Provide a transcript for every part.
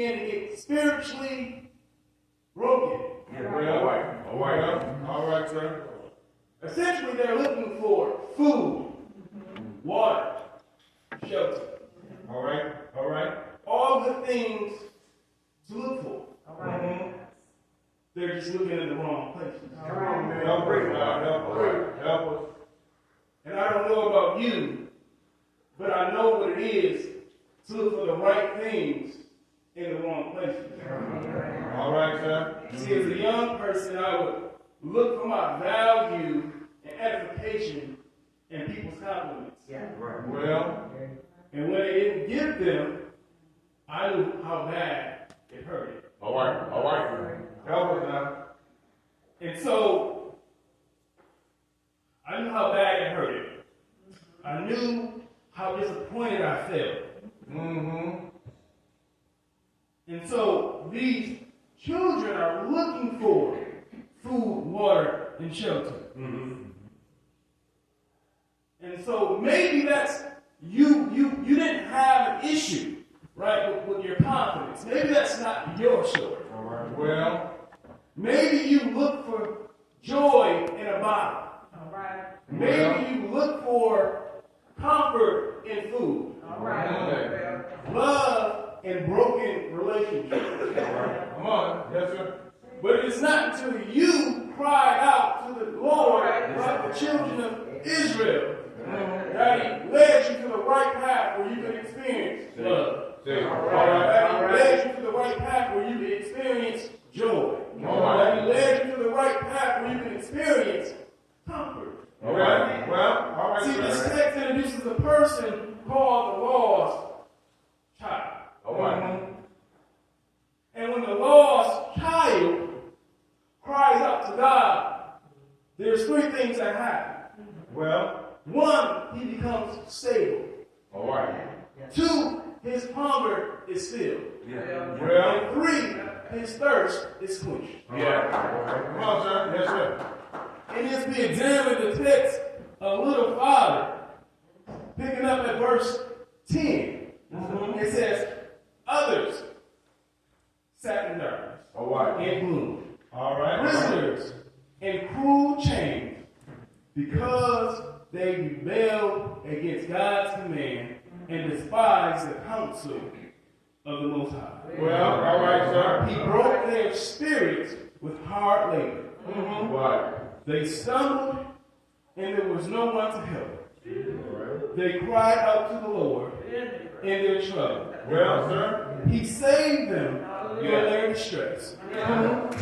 begin to get spiritually broken. Yeah. All right, sir. Essentially, they're looking for food, water, shelter. All right. All the things to look for. They're just looking at the wrong places. Come on, man. Help us. And I don't know about you, but I know what it is to look for the right things in the wrong places. All right, sir. See, as a young person, I would look for my value and edification in people's compliments. Well. And when they didn't give them, I knew how bad it hurted. All right. Help us now. And so, I knew how bad it hurted. I knew how disappointed I felt. And so, these children are looking for food, water, and shelter. And so, maybe that's, you didn't have an issue, right, with your confidence. Maybe that's not your story. All right. Well. Maybe you look for joy in a bottle. Maybe you look for comfort in food. Love in broken relationships. Come on. Yes, sir. But it's not until you cry out to the Lord, like the children of Israel, that He led you to the right path where you could experience love. That He led you to the right path where you could experience joy. That He led you to the right path where you could experience comfort. All right. See, this text introduces a person called the lost child. All right. And when the lost child cries out to God, there's three things that happen. Well. One, he becomes stable. All right. Two, his hunger is filled. Well. And three, his thirst is quenched. Come on, sir. Yes, sir. And as we examine the text a little farther, picking up at verse 10, it says, others sat in darkness and gloom. All right. Prisoners in cruel chains, because they rebelled against God's command and despised the counsel of the Most High. Well, all right, sir. He broke their spirits with hard labor. Right. They stumbled, and there was no one to help. They cried out to the Lord in their trouble. Well, sir. He saved them in their distress.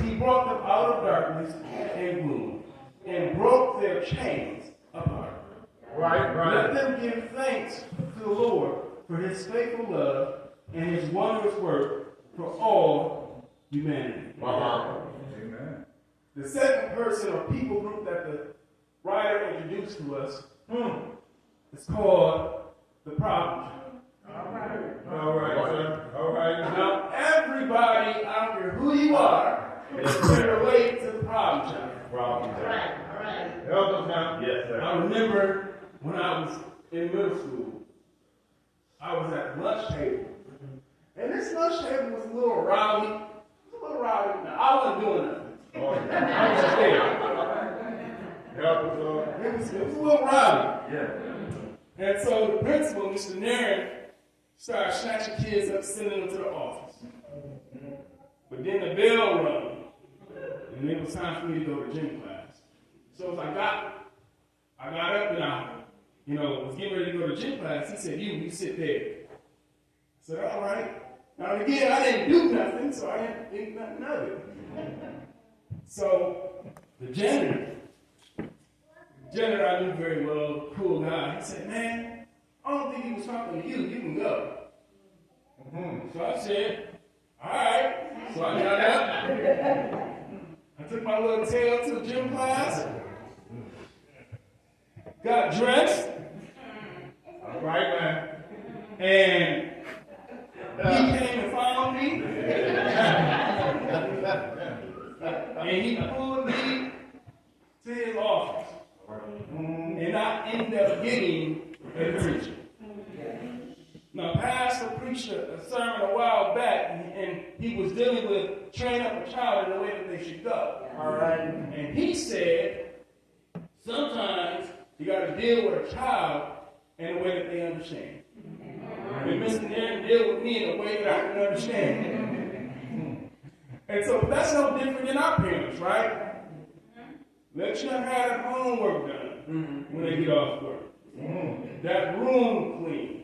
He brought them out of darkness and gloom, and broke their chains apart. Right. Let them give thanks to the Lord for His faithful love and His wondrous work for all humanity. Amen. The second person or people group that the writer introduced to us is called the problem child. All right, sir. All right. Now, everybody, I don't care who you are, can relate to the problem child. Help us now. Yes, sir. I remember when I was in middle school, I was at the lunch table. And this lunch table was a little rowdy. Now, I wasn't doing nothing. I was just there. Help us, Lord. It was a little rowdy. Yeah. And so the principal, Mr. Nairn, started snatching kids up, sending them to the office. But then the bell rung, and it was time for me to go to gym class. So as I got up and I, was getting ready to go to gym class, he said, you sit there. I said, all right. Now again, I didn't do nothing, so I didn't think nothing of it. So the janitor I knew very well, cool guy, he said, man, I don't think he was talking to you. You can go. So I said, all right. So I got up. I took my little tail to the gym class. Got dressed. All right, man. And he came and found me. And he pulled me to his office. And I ended up getting a preacher. Now, Pastor preached a sermon a while back, and he was dealing with training up a child in the way that they should go. All right. And he said, sometimes you got to deal with a child in a way that they understand. And Mr. Aaron deal with me in a way that I can understand. And so that's no different than our parents, right? Let you have that homework done when they get off work. That room clean.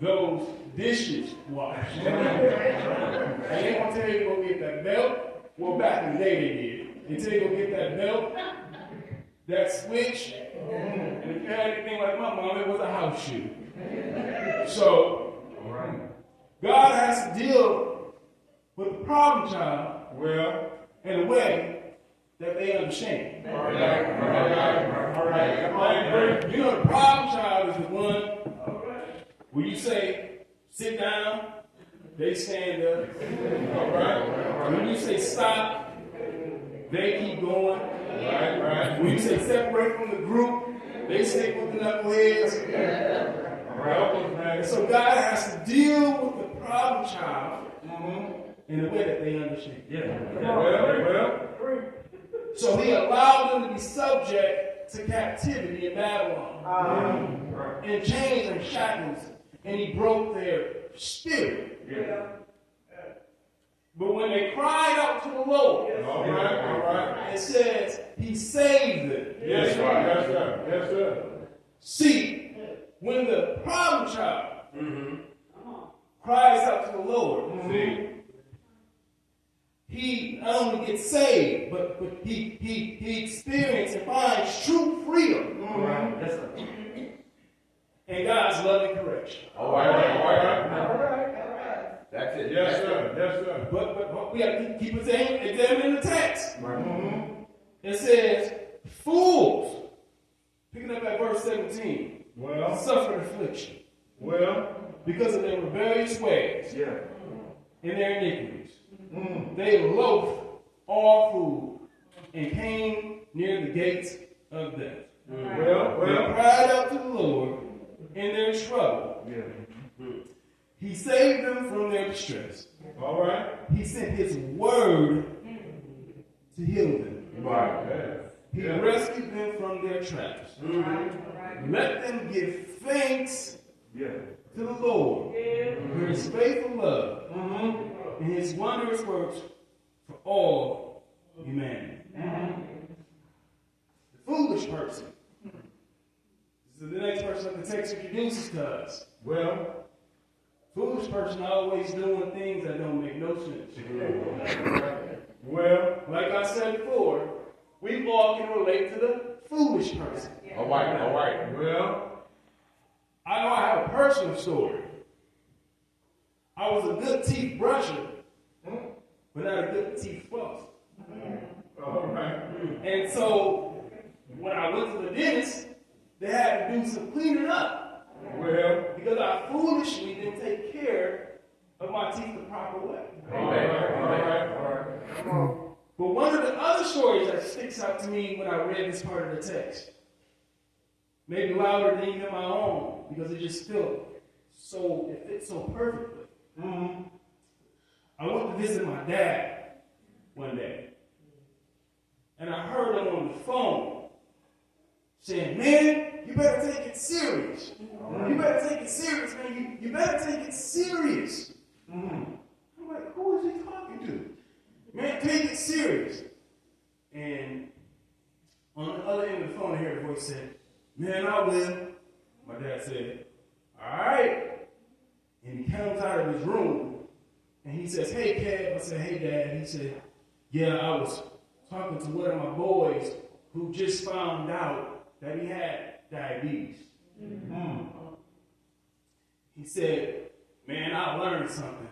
Those dishes washed. And they gonna tell you to go get that belt. Well, back in the day they did. They tell you to go get that belt, that switch, and if you had anything like my mom, it was a house shoe. So, God has to deal with the problem child in a way that they understand. All right. You know, the problem child is the one where you say, sit down, they stand up. All right. When you say stop, they keep going. Right. When you say separate from the group, they stick with the knuckleheads. And so God has to deal with the problem child in a way that they understand. So he allowed them to be subject to captivity in Babylon, and chains and shackles, and he broke their spirit. But when they cried out to the Lord, it says he saved them. Yes, sir. See, when the problem child cries out to the Lord, he not only gets saved, but he experiences and finds true freedom. Yes, sir. And God's loving correction. All right. That's it. Yes, sir. But we have to keep examining the text. It says, fools, picking up at verse 17, suffered affliction. Because of their rebellious ways and their iniquities. They loathed all food and came near the gates of death. They cried out to the Lord in their trouble. He saved them from their distress. All right. He sent his word to heal them. He rescued them from their traps. Let them give thanks to the Lord for his faithful love and his wondrous works for all humanity. The foolish person. This is the next person that the text introduces to us. Foolish person always doing things that don't make no sense. Like I said before, we all can relate to the foolish person. All right. I know I have a personal story. I was a good teeth brusher, but not a good teeth floss. All right. And so, when I went to the dentist, they had to do some cleaning up. Because I foolishly didn't take care of my teeth the proper way. All right. But one of the other stories that sticks out to me when I read this part of the text, maybe louder than even my own, because it just fits so perfectly. I went to visit my dad one day, and I heard him on the phone saying, "Man, you better take it serious. You better take it serious, man. You better take it serious." I'm like, who is he talking to? Man, take it serious. And on the other end of the phone, I heard a voice say, "Man, I will." My dad said, "All right." And he comes out of his room, and he says, "Hey, Kev." I said, "Hey, Dad." He said, "Yeah, I was talking to one of my boys who just found out that he had diabetes." He said, "Man, I learned something."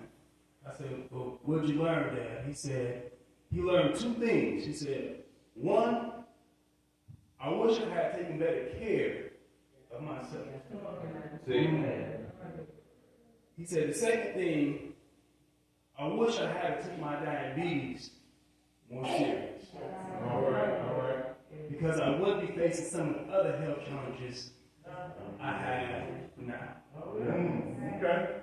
I said, "Well, what'd you learn, Dad?" He said, he learned two things. He said, one, I wish I had taken better care of myself. He said, the second thing, I wish I had taken my diabetes more serious. All right. Because I would be facing some of the other health challenges I have now. Okay.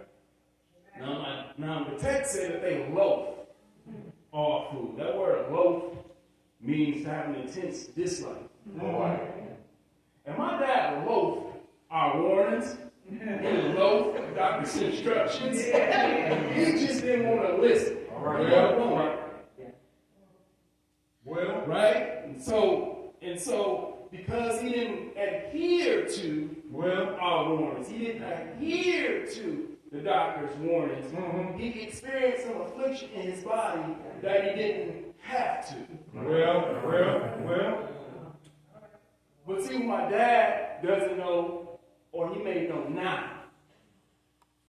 Now the text said that they loathe all food. That word loathe means to have an intense dislike. All right. And my dad loathed our warnings. He loathed the doctor's instructions. He just didn't want to listen. All right. Well, right? And so because he didn't adhere to our warnings, he didn't adhere to the doctor's warnings, he experienced some affliction in his body that he didn't have to. Well. But see, what my dad doesn't know, or he may know now,